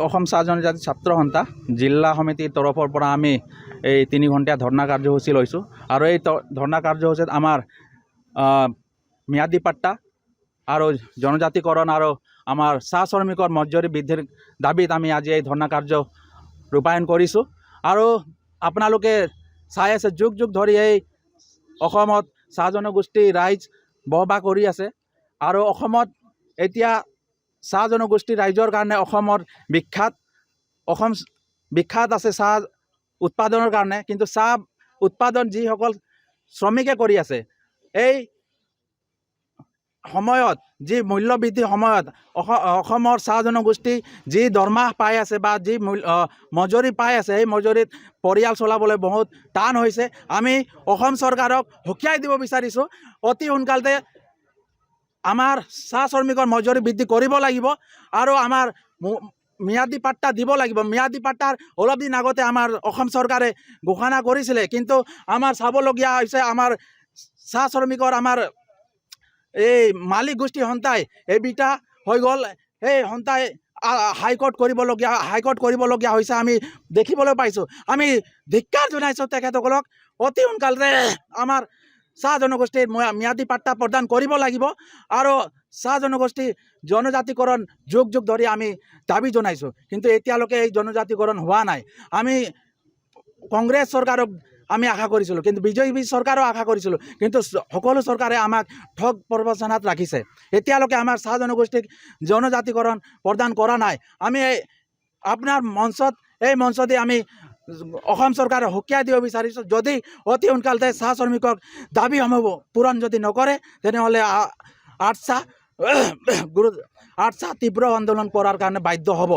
অসম চাহ জনজাতি ছাত্ৰ সন্থা জিলা সমিতিৰ তৰফৰ পৰা আমি এই 3 ঘণ্টীয়া ধৰ্ণা কাৰ্যসূচী লৈছোঁ আৰু এই ধৰ্ণা কাৰ্যসূচীত আমাৰ ম্যাদী পাট্টা আৰু জনজাতিকৰণ আৰু আমাৰ চাহ শ্ৰমিকৰ মজুৰি বৃদ্ধিৰ দাবীত আমি আজি এই ধৰ্ণা কাৰ্য ৰূপায়ণ কৰিছোঁ আৰু আপোনালোকে চাই আছে যুগ যুগ ধৰি এই অসমত চাহ জনগোষ্ঠী ৰাইজ বসবাস কৰি আছে আৰু অসমত এতিয়া চাহ জনগোষ্ঠী ৰাইজৰ কাৰণে অসমৰ অসম বিখ্যাত আছে চাহ উৎপাদনৰ কাৰণে কিন্তু চাহ উৎপাদন যিসকল শ্ৰমিকে কৰি আছে এই সময়ত যি মূল্য বৃদ্ধিৰ সময়ত অসমৰ চাহ জনগোষ্ঠী যি দৰমহা পাই আছে বা যি মজুৰি পাই আছে সেই মজুৰিত পৰিয়াল চলাবলৈ বহুত টান হৈছে। আমি অসম চৰকাৰক সকীয়াই দিব বিচাৰিছোঁ অতি সোনকালতে আমাৰ চাহ শ্ৰমিকৰ মজুৰি বৃদ্ধি কৰিব লাগিব আৰু আমাৰ ম্যাদী পাট্টা দিব লাগিব। ম্যাদী পাট্টাৰ অলপ দিন আগতে আমাৰ অসম চৰকাৰে ঘোষণা কৰিছিলে কিন্তু আমাৰ চাবলগীয়া হৈছে আমাৰ চাহ শ্ৰমিকৰ আমাৰ এই মালিক গোষ্ঠী সন্থাই এইবিটা হৈ গ'ল। সেই সন্থাই হাইকোৰ্ট কৰিবলগীয়া হৈছে আমি দেখিবলৈ পাইছোঁ। আমি ধিক্কাৰ জনাইছোঁ তেখেতসকলক অতি সোনকালে আমাৰ চাহ জনগোষ্ঠীৰ ম্যাদী পাট্টা প্ৰদান কৰিব লাগিব আৰু চাহ জনগোষ্ঠী জনজাতিকৰণ যুগ যুগ ধৰি আমি দাবী জনাইছোঁ কিন্তু এতিয়ালৈকে এই জনজাতিকৰণ হোৱা নাই। আমি কংগ্ৰেছ চৰকাৰক আমি আশা কৰিছিলোঁ কিন্তু বিজেপি চৰকাৰক আশা কৰিছিলোঁ কিন্তু সকলো চৰকাৰে আমাক ঠগ প্ৰবঞ্চনাত ৰাখিছে। এতিয়ালৈকে আমাৰ চাহ জনগোষ্ঠীক জনজাতিকৰণ প্ৰদান কৰা নাই। আমি আপোনাৰ এই মঞ্চতে আমি অসম চৰকাৰে সকীয়াই দিব বিচাৰিছোঁ যদি অতি সোনকালে চাহ শ্ৰমিকক দাবীসমূহ পূৰণ যদি নকৰে তেনেহ'লে আঠ চাহ তীব্ৰ আন্দোলন কৰাৰ কাৰণে বাধ্য হ'ব।